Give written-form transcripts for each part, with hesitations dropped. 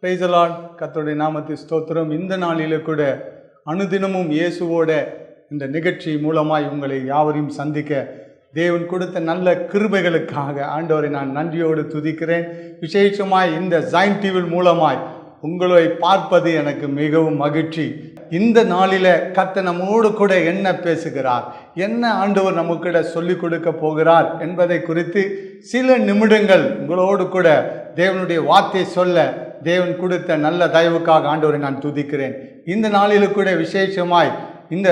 Praise the Lord. கர்த்தருடைய நாமத்துக்கு ஸ்தோத்திரம். இந்த நாளிலே கூட அனுதினமும் இயேசுவோட இந்த நிகழ்ச்சி மூலமாய் உங்களை யாவரையும் சந்திக்க தேவன் கொடுத்த நல்ல கிருபைகளுக்காக ஆண்டவரை நான் நன்றியோடு துதிக்கிறேன். விசேஷமாய் இந்த ஜாயின் டிவி மூலமாய் உங்களை பார்ப்பது எனக்கு மிகவும் மகிழ்ச்சி. இந்த நாளில் கர்த்தர் நம்மோடு கூட என்ன பேசுகிறார், என்ன ஆண்டவர் நமக்கிட்ட சொல்லிக் கொடுக்க போகிறார் என்பதை குறித்து சில நிமிடங்கள் உங்களோடு கூட தேவனுடைய வார்த்தையை சொல்ல தேவன் கொடுத்த நல்ல தயவுக்காக ஆண்டவரை நான் துதிக்கிறேன். இந்த நாளில் கூட விசேஷமாய் இந்த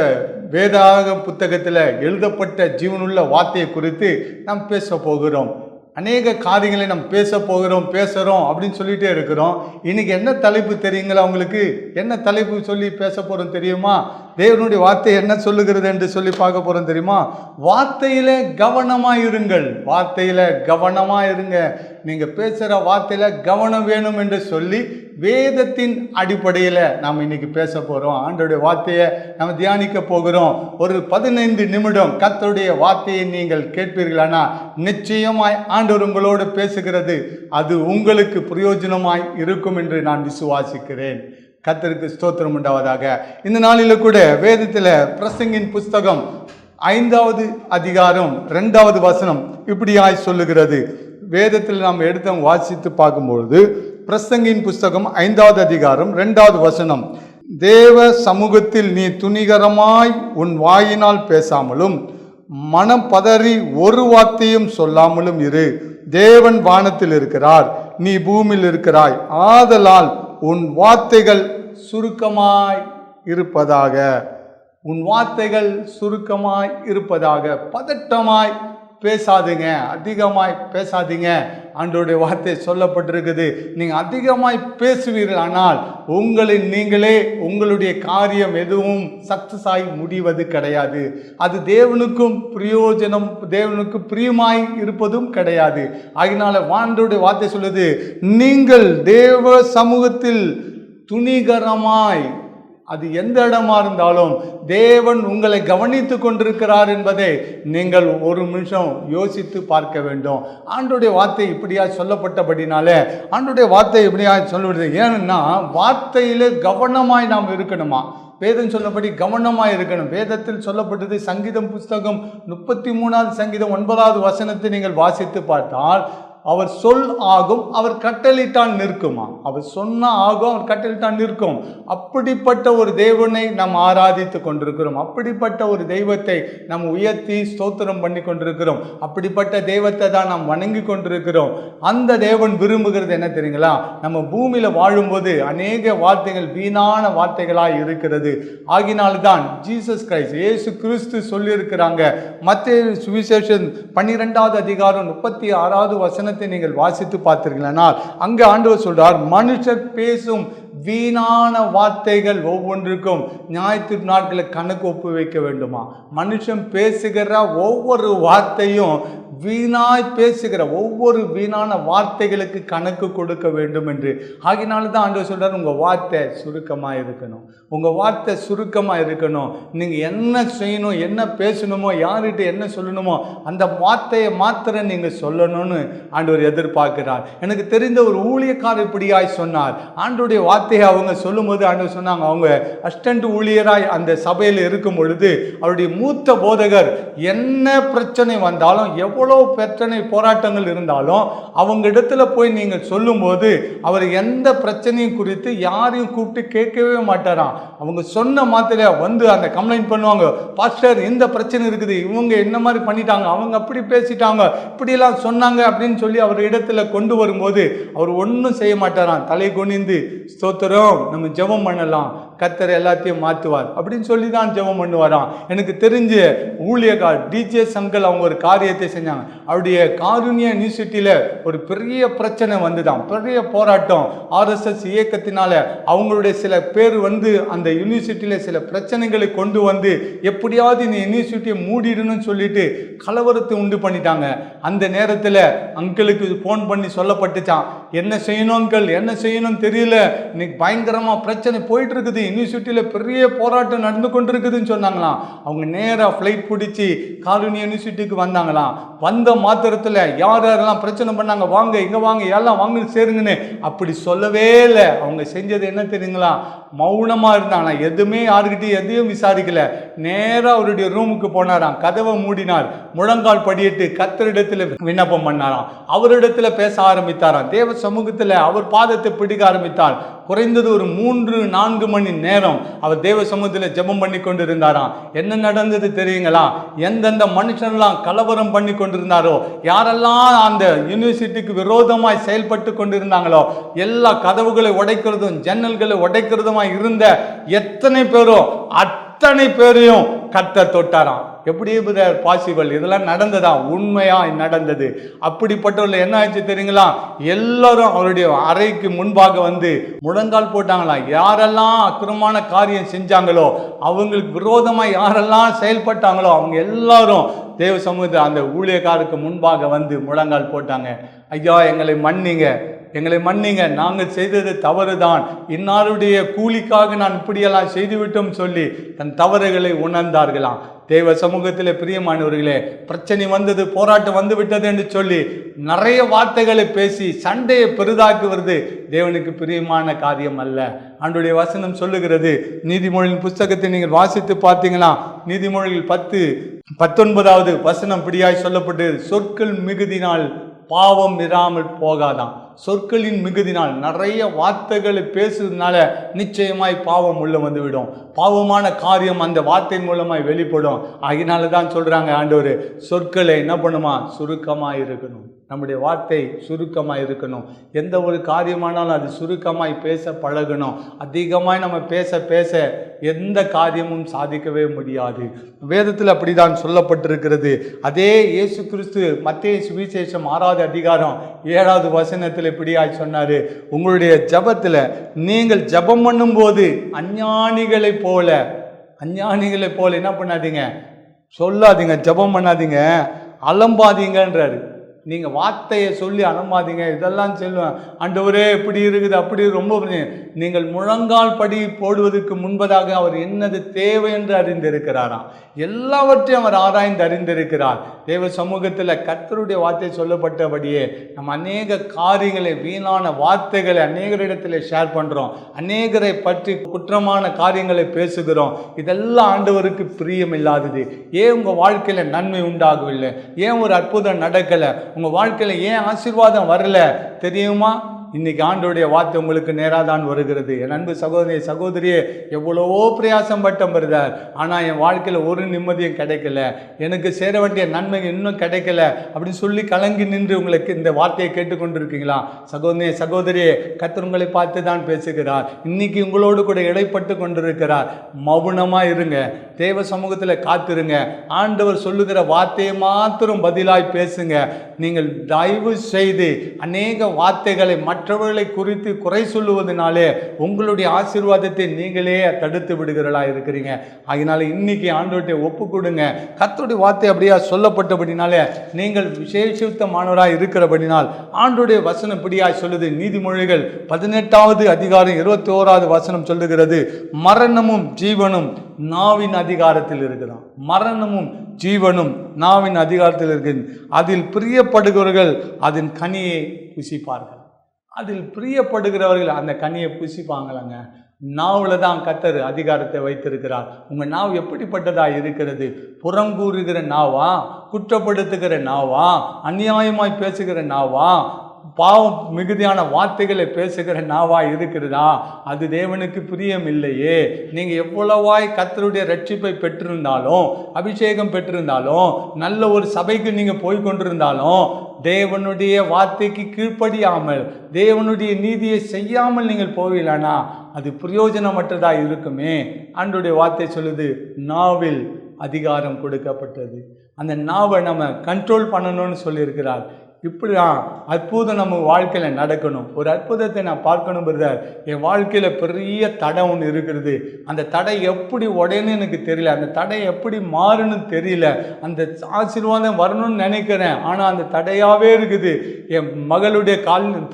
வேதாக புத்தகத்தில் எழுதப்பட்ட ஜீவனுள்ள வார்த்தையை குறித்து நாம் பேச போகிறோம். அநேக காரியங்களை நம்ம பேசுகிறோம் அப்படின்னு சொல்லிகிட்டே இருக்கிறோம். இன்றைக்கி என்ன தலைப்பு தெரியுங்களா உங்களுக்கு? என்ன தலைப்பு சொல்லி பேச போகிறோம் தெரியுமா? தேவனுடைய வார்த்தை என்ன சொல்லுகிறது என்று சொல்லி பார்க்க போகிறோம் தெரியுமா? வார்த்தையில் கவனமாக இருங்கள். வார்த்தையில் கவனமாக இருங்க. நீங்கள் பேசுகிற வார்த்தையில் கவனம் வேணும் என்று சொல்லி வேதத்தின் அடிப்படையில் நாம் இன்னைக்கு பேச போகிறோம். ஆண்டவருடைய வார்த்தையை நம்ம தியானிக்க போகிறோம். ஒரு 15 நிமிடம் கர்த்தருடைய வார்த்தையை நீங்கள் கேட்பீர்களானா நிச்சயமாய் ஆண்டவர் உங்களோடு பேசுகிறது அது உங்களுக்கு பிரயோஜனமாய் இருக்கும் என்று நான் விசுவாசிக்கிறேன். கர்த்தருக்கு ஸ்தோத்திரம் உண்டாவதாக. இந்த நாளில் கூட வேதத்தில் பிரசங்கின் புஸ்தகம் 5வது அதிகாரம் 2வது வசனம் இப்படியாய் சொல்லுகிறது. வேதத்தில் நாம் எடுத்து வாசித்து பார்க்கும்பொழுது பிரசங்கின் புஸ்தகம் 5வது அதிகாரம் 2வது வசனம், தேவ சமூகத்தில் நீ துணிகரமாய் உன் வாயினால் பேசாமலும் மனம் பதறி ஒரு வார்த்தையும் சொல்லாமலும் இரு. தேவன் வானத்தில் இருக்கிறார், நீ பூமியில் இருக்கிறாய். ஆதலால் உன் வார்த்தைகள் சுருக்கமாய் இருப்பதாக. உன் வார்த்தைகள் சுருக்கமாய் இருப்பதாக. பதட்டமாய் பேசாதீங்க, அதிகமாய் பேசாதீங்க. ஆண்டவருடைய வார்த்தை சொல்லப்பட்டிருக்குது. நீங்கள் அதிகமாய் பேசுவீர்கள் ஆனால் நீங்களே உங்களுடைய காரியம் எதுவும் சக்சஸ் ஆகி முடிவது கிடையாது. அது தேவனுக்கும் பிரயோஜனம், தேவனுக்கு பிரியமாய் இருப்பதும் கிடையாது. அதனால ஆண்டவருடைய வார்த்தை சொல்லுது, நீங்கள் தேவ சமூகத்தில் துணிகரமாய், அது எந்த இடமா இருந்தாலும் தேவன் உங்களை கவனித்து கொண்டிருக்கிறார் என்பதை நீங்கள் ஒரு நிமிஷம் யோசித்து பார்க்க வேண்டும். ஆண்டோடைய வார்த்தை இப்படியா சொல்லப்பட்டபடினாலே ஆண்டோடைய வார்த்தை இப்படியா சொல்லுவது. ஏன்னா வார்த்தையிலே கவனமாய் நாம் இருக்கணுமா? வேதம் சொன்னபடி கவனமாய் இருக்கணும். வேதத்தில் சொல்லப்பட்டது சங்கீதம் புஸ்தகம் 33வது சங்கீதம் 9வது வசனத்தை நீங்கள் வாசித்து பார்த்தால், அவர் சொல் ஆகும், அவர் கட்டளையிட்டால் நிற்குமா? அவர் சொன்ன ஆகும், அவர் கட்டளையிட்டால் நிற்கும். அப்படிப்பட்ட ஒரு தேவனை நாம் ஆராதித்து கொண்டிருக்கிறோம். அப்படிப்பட்ட ஒரு தெய்வத்தை நாம் உயர்த்தி ஸ்தோத்திரம் பண்ணி கொண்டிருக்கிறோம். அப்படிப்பட்ட தெய்வத்தை தான் நாம் வணங்கி கொண்டிருக்கிறோம். அந்த தேவன் விரும்புகிறது என்ன தெரியுங்களா? நம்ம பூமியில் வாழும்போது அநேக வார்த்தைகள் வீணான வார்த்தைகளாக இருக்கிறது. ஆகினால்தான் ஜீசஸ் கிரைஸ்ட், இயேசு கிறிஸ்து சொல்லியிருக்கிறாங்க. மத்தேயு சுவிசேஷம் 12வது அதிகாரம் 36வது வசனம் நீங்கள் வாசித்து பார்த்தீர்களானால் அங்கு ஆண்டவர் சொல்றார், மனுஷர் பேசும் வீணான வார்த்தைகள் ஒவ்வொன்றுக்கும் ஞாயிற்று நாட்களை கணக்கு ஒப்பு வைக்க வேண்டுமா? மனுஷன் பேசுகிற ஒவ்வொரு வார்த்தையும், வீணாய் பேசுகிற ஒவ்வொரு வீணான வார்த்தைகளுக்கு கணக்கு கொடுக்க வேண்டும் என்று. ஆகினால தான் ஆண்டவர் சொல்றார், உங்க வார்த்தை சுருக்கமாக இருக்கணும். உங்க வார்த்தை சுருக்கமாக இருக்கணும். நீங்க என்ன செய்யணும், என்ன பேசணுமோ, யார்கிட்ட என்ன சொல்லணுமோ அந்த வார்த்தையை மாத்திரம் நீங்க சொல்லணும்னு ஆண்டவர் எதிர்பார்க்கிறார். எனக்கு தெரிந்த ஒரு ஊழியக்காரர் இப்படியாய் சொன்னார். ஆண்டவருடைய வார்த்தையை அவங்க சொல்லும் போது ஆண்டவர் சொன்னாங்க, அவங்க அசிஸ்டன்ட் ஊழியராய் அந்த சபையில் இருக்கும் பொழுது அவருடைய மூத்த போதகர் என்ன பிரச்சனை வந்தாலும், எவ்வளோ பிரச்சனை போராட்டங்கள் இருந்தாலும் அவங்க இடத்துல போய் நீங்கள் சொல்லும்போது அவர் எந்த பிரச்சனையும் குறித்து யாரையும் கூப்பிட்டு கேட்கவே மாட்டாராம். அவங்க சொன்ன மாத்திரையா வந்து அந்த கம்ப்ளைண்ட் பண்ணுவாங்க, பாஸ்டர் இந்த பிரச்சனை இருக்குது, இவங்க என்ன மாதிரி பண்ணிட்டாங்க, அவங்க அப்படி பேசிட்டாங்க, இப்படியெல்லாம் சொன்னாங்க அப்படின்னு சொல்லி அவர் இடத்துல கொண்டு வரும்போது அவர் ஒன்றும் செய்ய மாட்டாராம். தலை குனிந்து ஸ்தோத்திரம், நம்ம ஜெபம் பண்ணலாம், கர்த்தர் எல்லாத்தையும் மாற்றுவார் அப்படின்னு சொல்லி தான் ஜெபம் பண்ணுவாராம். எனக்கு தெரிஞ்ச ஊழியக்கார் டிஜே சங்கல் அவங்க ஒரு காரியத்தை செஞ்சாங்க. அவருடைய காருண்ய யூனிவர்சிட்டியில் ஒரு பெரிய பிரச்சனை வந்துதான், பெரிய போராட்டம். ஆர்எஸ்எஸ் இயக்கத்தினால அவங்களுடைய சில பேர் வந்து அந்த யூனிவர்சிட்டியில் சில பிரச்சனைகளை கொண்டு வந்து எப்படியாவது இந்த யூனிவர்சிட்டியை மூடிடணும்னு சொல்லிட்டு கலவரத்தை உண்டு பண்ணிட்டாங்க. அந்த நேரத்தில் அங்கிளுக்கு ஃபோன் பண்ணி சொல்லப்பட்டுச்சான், என்ன செய்யணும் அங்கிள், என்ன செய்யணும் தெரியல, இன்னைக்கு பயங்கரமாக பிரச்சனை போயிட்டு இருக்குது, யூனிவர்சிட்டியில் பெரிய போராட்டம் நடந்து கொண்டிருக்குதுன்னு சொன்னாங்களாம். அவங்க நேராக ஃப்ளைட் பிடிச்சி காலனி யூனிவர்சிட்டிக்கு வந்தாங்களாம். வந்த மாத்திரத்தில் யார் யாரெல்லாம் பிரச்சனை பண்ணாங்க, வாங்க இங்கே வாங்க எல்லாம் வாங்க சேருங்கன்னு அப்படி சொல்லவே இல்லை. அவங்க செஞ்சது என்ன தெரியுங்களா, மௌனமாக இருந்தாங்க. எதுவுமே யாருக்கிட்டையும் எதையும் விசாரிக்கல. நேராக அவருடைய ரூமுக்கு போனாராம், கதவை மூடினார், முழங்கால் படியிட்டு கர்த்தரிடத்தில் விண்ணப்பம் பண்ணாராம், அவரிடத்துல பேச ஆரம்பித்தாராம், தேவ சமூகத்தில் அவர் பாதத்தை பிடிக்க ஆரம்பித்தார். குறைந்தது ஒரு 3-4 மணி நேரம் அவர் தேவ சமூகத்தில் ஜெபம் பண்ணி கொண்டிருந்தாராம். என்ன நடந்தது தெரியுங்களா, எந்தெந்த மனுஷன்லாம் கலவரம் பண்ணி கொண்டிருந்தாரோ, யாரெல்லாம் அந்த யூனிவர்சிட்டிக்கு விரோதமாய் செயல்பட்டு கொண்டிருந்தாங்களோ, எல்லா கதவுகளை உடைக்கிறதும் ஜன்னல்களை உடைக்கிறதுமாய் இருந்த எத்தனை பேரோ அத்தனை பேரையும் கர்த்தர் தொட்டாராம். எப்படி பாசிபிள்? இதெல்லாம் நடந்ததா? உண்மையா நடந்தது. அப்படிப்பட்டவர்கள் என்ன ஆச்சு தெரியுங்களா, எல்லாரும் அவருடைய அறைக்கு முன்பாக வந்து முழங்கால் போட்டாங்களா. யாரெல்லாம் அக்கிரமான காரியம் செஞ்சாங்களோ, அவங்களுக்கு விரோதமாக யாரெல்லாம் செயல்பட்டாங்களோ, அவங்க எல்லாரும் தேவ சமூகத்தில் அந்த ஊழியக்காருக்கு முன்பாக வந்து முழங்கால் போட்டாங்க. ஐயா எங்களை மன்னிங்க, நாங்கள் செய்தது தவறுதான், இன்னாருடைய கூலிக்காக நான் இப்படியெல்லாம் செய்துவிட்டோம் சொல்லி தன் தவறுகளை உணர்ந்தார்களாம். தேவ சமூகத்தில் பிரியமானவர்களே, பிரச்சனை வந்தது, போராட்டம் வந்து விட்டது என்று சொல்லி நிறைய வார்த்தைகளை பேசி சண்டையை பெரிதாக்குவது தேவனுக்கு பிரியமான காரியம் அல்ல. ஆண்டவருடைய வசனம் சொல்லுகிறது, நீதிமொழியின் புஸ்தகத்தை நீங்கள் வாசித்து பார்த்தீங்கன்னா நீதிமொழியில் 10:19 வசனம் பிடியாய் சொல்லப்பட்டு, சொற்கள் மிகுதினால் பாவம் இராமல் போகாதான். சொற்களின் மிகுதினால், நிறைய வார்த்தைகளை பேசுறதுனால நிச்சயமாய் பாவம் உள்ள வந்துவிடும். பாவமான காரியம் அந்த வார்த்தையின் மூலமாய் வெளிப்படும். அதனால தான் சொல்றாங்க ஆண்டவர், சொற்களை என்ன பண்ணுமா, சுருக்கமாக இருக்கணும். நம்முடைய வார்த்தை சுருக்கமாக இருக்கணும். எந்த ஒரு காரியமானாலும் அது சுருக்கமாய் பேச பழகணும். அதிகமாய் நம்ம பேச எந்த காரியமும் சாதிக்கவே முடியாது. வேதத்தில் அப்படிதான் சொல்லப்பட்டிருக்கிறது. அதே இயேசு கிறிஸ்து மத்தேயு சுவிசேஷம் 6வது அதிகாரம் 7வது வசனத்தில் இப்படியாய் சொன்னாரு, உங்களுடைய ஜபத்தில் நீங்கள் ஜபம் பண்ணும் போது அஞ்ஞானிகளை போல என்ன பண்ணாதீங்க, சொல்லாதீங்க, ஜபம் பண்ணாதீங்க, அலம்பாதீங்கன்றாரு. நீங்கள் வார்த்தையை சொல்லி அலம்பாதீங்க. இதெல்லாம் சொல்லுவேன், ஆண்டவரே இப்படி இருக்குது அப்படி ரொம்ப. நீங்கள் முழங்கால் படி போடுவதற்கு முன்பதாக அவர் என்னது தேவை என்று அறிந்திருக்கிறாராம். எல்லாவற்றையும் அவர் ஆராய்ந்து அறிந்திருக்கிறார். தேவ சமூகத்தில் கர்த்தருடைய வார்த்தை சொல்லப்பட்டபடியே நம்ம அநேக காரியங்களை, வீணான வார்த்தைகளை அநேகரிடத்தில் ஷேர் பண்ணுறோம். அநேகரை பற்றி குற்றமான காரியங்களை பேசுகிறோம். இதெல்லாம் ஆண்டவருக்கு பிரியம் இல்லாதது. ஏன் உங்கள் வாழ்க்கையில் நன்மை உண்டாகவில்லை? ஏன் ஒரு அற்புதம் நடக்கலை? உங்கள் வாழ்க்கையில் ஏன் ஆசீர்வாதம் வரல தெரியுமா? இன்னைக்கு ஆண்டவருடைய வார்த்தை உங்களுக்கு நேராக தான் வருகிறது. என் அன்பு சகோதரியே, எவ்வளவோ பிரயாசம் பட்டம் வருதார், ஆனால் என் வாழ்க்கையில் ஒரு நிம்மதியும் கிடைக்கல, எனக்கு சேர வேண்டிய நன்மை இன்னும் கிடைக்கல அப்படின்னு சொல்லி கலங்கி நின்று உங்களுக்கு இந்த வார்த்தையை கேட்டுக்கொண்டிருக்கீங்களா? சகோதரியே, கர்த்தர் உங்களை பார்த்து தான் பேசுகிறார். இன்னைக்கு உங்களோடு கூட இடைப்பட்டு கொண்டிருக்கிறார். மௌனமாக இருங்க, தேவ சமூகத்தில் காத்திருங்க. ஆண்டவர் சொல்லுகிற வார்த்தையை மாத்திரம் பதிலாய் பேசுங்க. நீங்கள் தயவு செய்து அநேக வார்த்தைகளை மற்றவர்களை குறித்து குறை சொல்லுவதனாலே உங்களுடைய ஆசீர்வாதத்தை நீங்களே தடுத்து விடுகிறளா இருக்கிறீங்க. அதனால இன்னைக்கு ஆண்டவர்கிட்ட ஒப்பு கொடுங்க. கர்த்தருடைய வார்த்தை அப்படியா சொல்லப்பட்டபடினாலே நீங்கள் விசேஷித்தமானவராக இருக்கிறபடினால் ஆண்டவருடைய வசனம் இப்படியாய் சொல்லுது. நீதிமொழிகள் 18வது அதிகாரம் 21வது வசனம் சொல்லுகிறது, மரணமும் ஜீவனும் நாவின் அதிகாரத்தில் இருக்கிறான். மரணமும் ஜீவனும் நாவின் அதிகாரத்தில் இருக்கிறது. அதில் பிரியப்படுகிறவர்கள் அதன் கனியை புசிப்பார்கள். அதில் பிரியப்படுகிறவர்கள் அந்த கனியை புசிப்பாங்களாங்க. நாவில் தான் கர்த்தர் அதிகாரத்தை வைத்திருக்கிறார். உங்கள் நாவு எப்படிப்பட்டதா இருக்கிறது? புறங்கூறுகிற நாவா? குற்றப்படுத்துகிற நாவா? அநியாயமாய் பேசுகிற நாவா? பாவம் மிகுதியான வார்த்தைகளை பேசுகிற நாவா இருக்கிறதா? அது தேவனுக்கு பிரியம் இல்லையே. நீங்கள் எவ்வளவாய் கர்த்தருடைய ரட்சிப்பை பெற்றிருந்தாலும், அபிஷேகம் பெற்றிருந்தாலும், நல்ல ஒரு சபைக்கு நீங்கள் போய் கொண்டிருந்தாலும், தேவனுடைய வார்த்தைக்கு கீழ்ப்படியாமல், தேவனுடைய நீதியை செய்யாமல் நீங்கள் போவீங்களா, அது பிரயோஜனமற்றதாக இருக்குமே. ஆண்டவருடைய வார்த்தை சொல்லுது, நாவில் அதிகாரம் கொடுக்கப்பட்டது. அந்த நாவை நம்ம கண்ட்ரோல் பண்ணணும்னு சொல்லியிருக்கிறார். இப்படிதான் அற்புதம் நம்ம வாழ்க்கையில் நடக்கணும். ஒரு அற்புதத்தை நான் பார்க்கணும் பிரதர். என் வாழ்க்கையில் பெரிய தடை ஒன்று இருக்கிறது. அந்த தடை எப்படி உடையன்னு எனக்கு தெரியல. அந்த தடை எப்படி மாறுன்னு தெரியல. அந்த ஆசீர்வாதம் வரணும்னு நினைக்கிறேன், ஆனால் அந்த தடையாகவே இருக்குது. என் மகளுடைய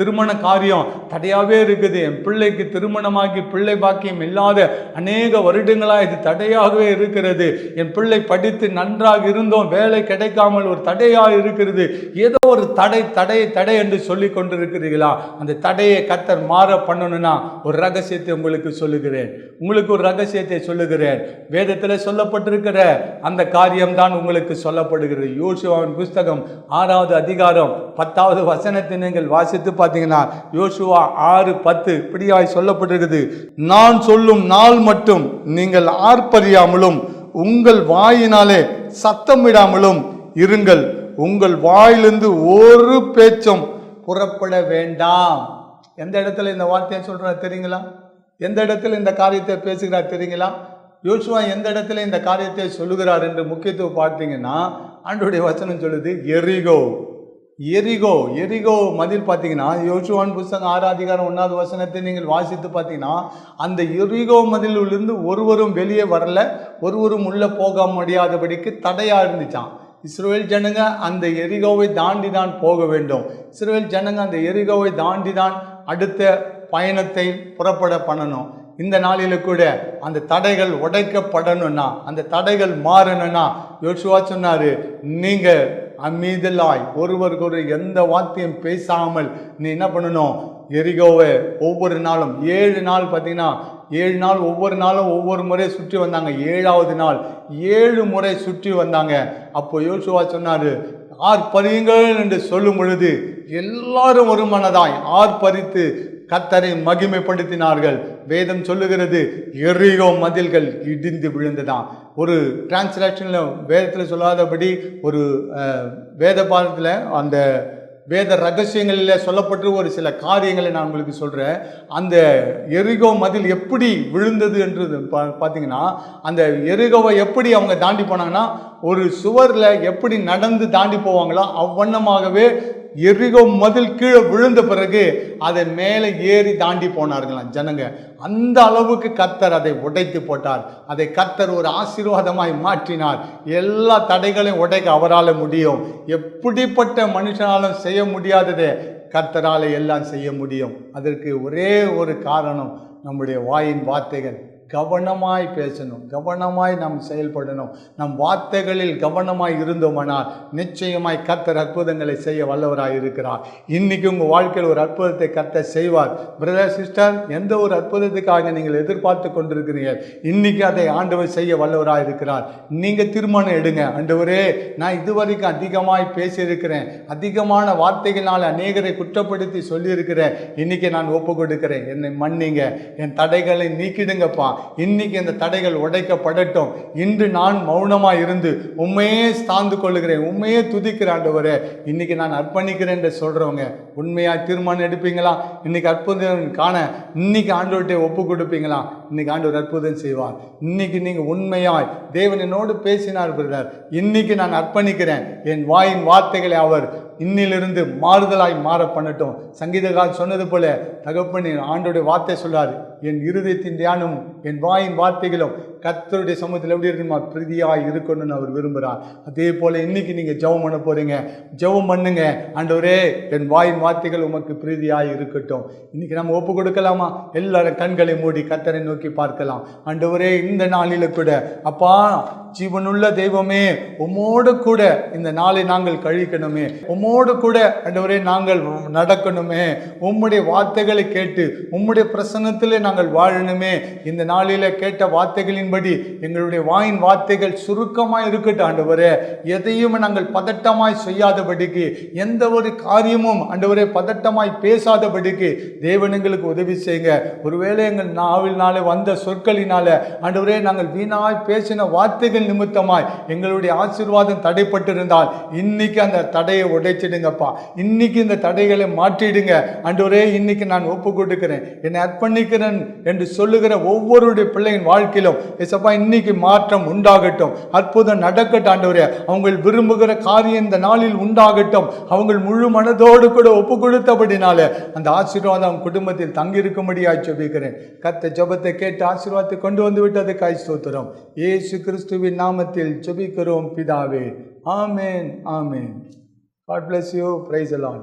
திருமண காரியம் தடையாகவே இருக்குது. என் பிள்ளைக்கு திருமணமாகி பிள்ளை பாக்கியம் இல்லாத அநேக வருடங்களாக இது தடையாகவே இருக்கிறது. என் பிள்ளை படித்து நன்றாக இருந்தோம், வேலை கிடைக்காமல் ஒரு தடையாக இருக்கிறது. ஏதோ ஒரு தடை என்று சொல்லி கொண்டிருக்கிறீர்களா? அந்த தடையை கர்த்தர் மாற பண்ணணும்னா ஒரு ரகசியத்தை உங்களுக்கு சொல்லுகிறேன். உங்களுக்கு ஒரு ரகசியத்தை சொல்லுகிறேன். வேதத்தில் சொல்லப்பட்டிருக்கிற அந்த காரியம்தான் உங்களுக்கு சொல்லப்படுகிறது. யோசுவாவின் புஸ்தகம் 6வது அதிகாரம் 10வது வசனத்தை நீங்கள் வாசித்து பார்த்தீங்கன்னா, யோசுவா 6:10 இப்படியாய் சொல்லப்பட்டிருக்கிறது. நான் சொல்லும் நாள் மட்டும் நீங்கள் ஆர்ப்பரியாமலும் உங்கள் வாயினாலே சத்தமிடாமலும் இருங்கள். உங்கள் வாயிலிருந்து ஒரு பேச்சும் புறப்பட வேண்டாம். எந்த இடத்துல இந்த வார்த்தையை சொல்றார் தெரியுங்களா? எந்த இடத்துல இந்த காரியத்தை பேசுகிறார் தெரியுங்களா? யோசுவா எந்த இடத்துல இந்த காரியத்தை சொல்லுகிறார் என்று முக்கியத்துவம் பார்த்தீங்கன்னா, ஆண்டவருடைய வசனம் சொல்லுது எரிகோ மதில் பார்த்தீங்கன்னா, யோசுவான் புஸ்தகம் 6 அதிகாரம் 1வது வசனத்தை நீங்கள் வாசித்து பார்த்தீங்கன்னா, அந்த எரிகோ மதிலிருந்து ஒருவரும் வெளியே வரல, ஒருவரும் உள்ள போக முடியாதபடிக்கு தடையா இருந்துச்சான். இஸ்ரவேல் ஜனங்க அந்த எரிகோவை தாண்டி தான் போக வேண்டும். இஸ்ரவேல் ஜனங்க அந்த எரிகோவை தாண்டி தான் அடுத்த பயணத்தை புறப்பட பண்ணணும். இந்த நாளில கூட அந்த தடைகள் உடைக்கப்படணும்னா, அந்த தடைகள் மாறணும்னா, யோசுவா சொன்னாரு, நீங்க அமைதலாய் ஒருவருக்கு ஒரு எந்த வார்த்தையும் பேசாமல் நீ என்ன பண்ணணும்? எரிகோவை ஒவ்வொரு நாளும் 7 நாள் பார்த்தீங்கன்னா, 7 நாள் ஒவ்வொரு நாளும் ஒவ்வொரு முறை சுற்றி வந்தாங்க. 7வது நாள் 7 முறை சுற்றி வந்தாங்க. அப்போ யோசுவா சொன்னாரு, ஆர்ப்பரியுங்கள் என்று சொல்லும் பொழுது எல்லாரும் ஒரு மனதாய் ஆர்ப்பரித்து கர்த்தரை மகிமைப்படுத்தினார்கள். வேதம் சொல்லுகிறது, எரிகோ மதில்கள் இடிந்து விழுந்ததான். ஒரு டிரான்ஸ்லேஷன்ல வேதத்தில் சொல்லாதபடி ஒரு வேத பாடத்தில் அந்த வேத ரகசியங்களில் சொல்லப்பட்டு ஒரு சில காரியங்களை நான் உங்களுக்கு சொல்கிறேன். அந்த எரிகோ மதில் எப்படி விழுந்தது என்று பார்த்தீங்கன்னா, அந்த எரிகோவை எப்படி அவங்க தாண்டி போனாங்கன்னா, ஒரு சுவரில் எப்படி நடந்து தாண்டி போவாங்களோ அவ்வண்ணமாகவே எரிகோ மதில் கீழே விழுந்த பிறகு அதை மேலே ஏறி தாண்டி போனார்களாம் ஜனங்க. அந்த அளவுக்கு கர்த்தர் அதை உடைத்து போட்டார். அதை கர்த்தர் ஒரு ஆசீர்வாதமாய் மாற்றினார். எல்லா தடைகளையும் உடைக்க அவரால் முடியும். எப்படிப்பட்ட மனுஷனாலும் செய்ய முடியாததை கர்த்தரால் எல்லாம் செய்ய முடியும். அதற்கு ஒரே ஒரு காரணம், நம்முடைய வாயின் வார்த்தைகள். கவனமாய் பேசணும், கவனமாய் நாம் செயல்படணும். நம் வார்த்தைகளில் கவனமாய் இருந்தோமானால் நிச்சயமாய் கர்த்தர் அற்புதங்களை செய்ய வல்லவராய் இருக்கிறார். இன்னைக்கு உங்கள் வாழ்க்கையில் ஒரு அற்புதத்தை கர்த்தர் செய்வார். பிரதர் சிஸ்டர், எந்த ஒரு அற்புதத்துக்காக நீங்கள் எதிர்பார்த்து கொண்டிருக்கிறீர்கள், இன்னைக்கு அதை ஆண்டவர் செய்ய வல்லவராய் இருக்கிறார். நீங்கள் தீர்மானம் எடுங்க, ஆண்டவரே நான் இதுவரைக்கும் அதிகமாய் பேசியிருக்கிறேன், அதிகமான வார்த்தைகளால் அநேகரை குற்றப்படுத்தி சொல்லியிருக்கிறேன், இன்னைக்கு நான் ஒப்பு கொடுக்கிறேன், என்னை மன்னிங்க, என் தடைகளை நீக்கிடுங்கப்பா. இன்னைக்கு இந்த தடைகள் உடைக்கப்படட்டும். இன்று நான் மௌனமாக இருந்து உண்மையே சார்ந்து கொள்ளுகிறேன், உண்மையே துதிக்கிறேன் ஆண்டவரே, இன்னைக்கு நான் அர்ப்பணிக்கிறேன் என்று சொல்றவங்க உண்மையாக தீர்மானம் எடுப்பீங்களா? இன்னைக்கு அற்புதம் காண இன்னைக்கு ஆண்டவர்கிட்ட ஒப்பு கொடுப்பீங்களா? இன்னைக்கு ஆண்டவர் அற்புதம் செய்வார். இன்னைக்கு நீங்க உண்மையாய் தேவன் என்னோடு பேசினார் பிரதர், இன்னைக்கு நான் அர்ப்பணிக்கிறேன், என் வாயின் வார்த்தைகளை அவர் இன்னிலிருந்து மாறுதலாய் மாற பண்ணட்டும். சங்கீதக்காரன் சொன்னது போல, தகப்பனின் ஆண்டோடைய வார்த்தை சொல்லாரு, என் இருதயத்தின் தியானம் என் வாயின் வார்த்தைகளும் கர்த்தருடைய சமூகத்தில் எப்படி இருக்குமா பிரீதியாய் இருக்கணும்னு அவர் விரும்புகிறார். அதே போல இன்னைக்கு நீங்க ஜெபம் பண்ண போறீங்க, ஜெபம் பண்ணுங்க, ஆண்டவரே என் வாயின் வார்த்தைகள் உமக்கு பிரீதியாய் இருக்கட்டும். இன்னைக்கு நம்ம ஒப்பு கொடுக்கலாமா? எல்லாரும் கண்களை மூடி கர்த்தரை நோக்கி பார்க்கலாம். ஆண்டவரே இந்த நாளில கூட அப்பா ஜீவனுள்ள தெய்வமே, உம்மோடு கூட இந்த நாளை நாங்கள் கழிக்கணுமே, உம்மோடு கூட ஆண்டவரே நாங்கள் நடக்கணுமே, உம்முடைய வார்த்தைகளை கேட்டு உம்முடைய பிரசன்னத்திலே நாங்கள் வாழணுமே. இந்த நாளில கேட்ட வார்த்தைகளின்படி எங்களுடைய வாயின் வார்த்தைகள் சுருக்கமாய் இருக்கட்டும் ஆண்டவரே. எதையும் நாங்கள் பதட்டமாய் செய்யாதபடிக்கு, எந்த ஒரு காரியமும் ஆண்டவரே பதட்டமாய் பேசாதபடிக்கு தேவன் எங்களுக்கு உதவி செய்யுங்க. ஒருவேளை எங்கள் நாவினாலே வந்த சொற்களினால ஆண்டவரே நாங்கள் வீணாய் பேசின வார்த்தைகள் நிமித்தமாய் எங்களுடைய ஆசீர்வாதம் தடைப்பட்டிருந்தால் இன்னைக்கு அந்த தடையை உடைச்சிடுங்கப்பா. இன்னைக்கு இந்த தடைகளை மாற்றிடுங்க ஆண்டவரே. இன்னைக்கு நான் ஒப்பு கொடுக்கிறேன், என்னை அர்ப்பணிக்கிறேன் என்று சொல்லுகிற ஒவ்வொருடைய பிள்ளையின் வாழ்க்கையிலும் ஏசப்பா இன்னைக்கு மாற்றம் உண்டாகட்டும், அற்புதம் நடக்கட்டும் ஆண்டவரே. அவங்க விரும்புகிற காரியம் இந்த நாளில் உண்டாகட்டும். அவங்க முழு மனதோடு கூட ஒப்பு கொடுத்தபடினால அந்த ஆசீர்வாதம் அவங்க குடும்பத்தில் தங்கியிருக்கும்படியாய் ஜெபிக்கிறேன். கர்த்தர் ஜெபத்தை கேட்டு ஆசீர்வாதத்தை கொண்டு வந்து விட்டதுக்காய் ஸ்தோத்திரம். இயேசு கிறிஸ்துவின் நாமத்தில் ஜெபிக்கிறோம் பிதாவே. ஆமென், ஆமென். God bless you. Praise the Lord.